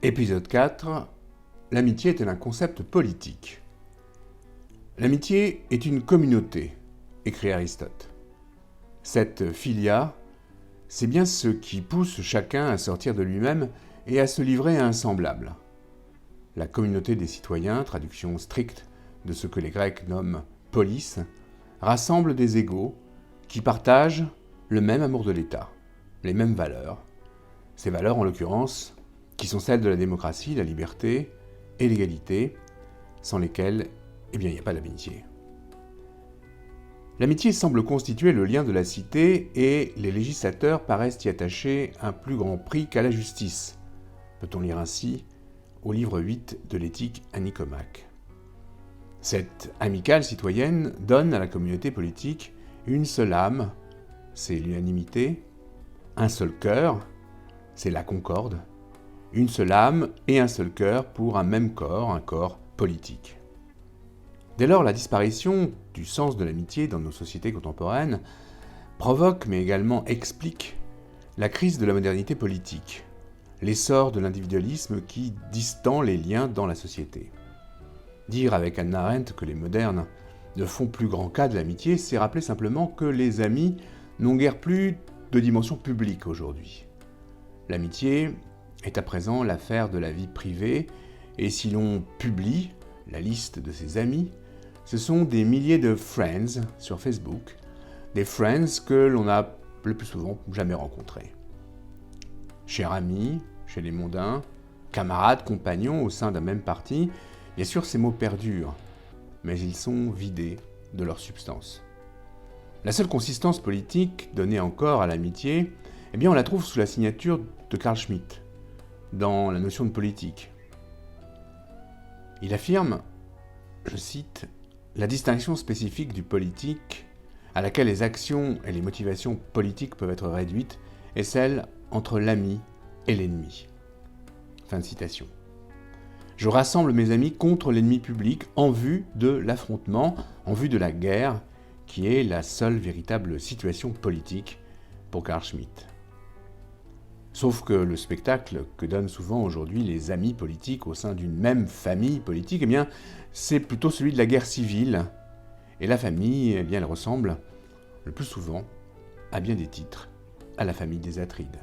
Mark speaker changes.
Speaker 1: Épisode 4. L'amitié est-elle un concept politique? L'amitié est une communauté, écrit Aristote. Cette philia, c'est bien ce qui pousse chacun à sortir de lui-même et à se livrer à un semblable. La communauté des citoyens, traduction stricte de ce que les Grecs nomment polis, rassemble des égaux qui partagent le même amour de l'État, les mêmes valeurs. Ces valeurs, en l'occurrence, qui sont celles de la démocratie, la liberté et l'égalité, sans lesquelles, il n'y a pas d'amitié. L'amitié semble constituer le lien de la cité et les législateurs paraissent y attacher un plus grand prix qu'à la justice, peut-on lire ainsi au livre 8 de l'éthique à Nicomaque. Cette amicale citoyenne donne à la communauté politique une seule âme, c'est l'unanimité, un seul cœur, c'est la concorde, une seule âme et un seul cœur pour un même corps, un corps politique. Dès lors, la disparition du sens de l'amitié dans nos sociétés contemporaines provoque, mais également explique, la crise de la modernité politique, l'essor de l'individualisme qui distend les liens dans la société. Dire avec Hannah Arendt que les modernes ne font plus grand cas de l'amitié, c'est rappeler simplement que les amis n'ont guère plus de dimension publique aujourd'hui. L'amitié est à présent l'affaire de la vie privée, et si l'on publie la liste de ses amis, ce sont des milliers de friends sur Facebook, des friends que l'on n'a le plus souvent jamais rencontrés. Chers amis, chez les mondains, camarades, compagnons au sein d'un même parti, bien sûr ces mots perdurent, mais ils sont vidés de leur substance. La seule consistance politique donnée encore à l'amitié, on la trouve sous la signature de Carl Schmitt, dans la notion de politique. Il affirme, je cite, « La distinction spécifique du politique, à laquelle les actions et les motivations politiques peuvent être réduites, est celle entre l'ami et l'ennemi. » Fin de citation. Je rassemble mes amis contre l'ennemi public en vue de l'affrontement, en vue de la guerre, qui est la seule véritable situation politique pour Carl Schmitt. Sauf que le spectacle que donnent souvent aujourd'hui les amis politiques au sein d'une même famille politique, c'est plutôt celui de la guerre civile. Et la famille, elle ressemble le plus souvent, à bien des titres, à la famille des Atrides.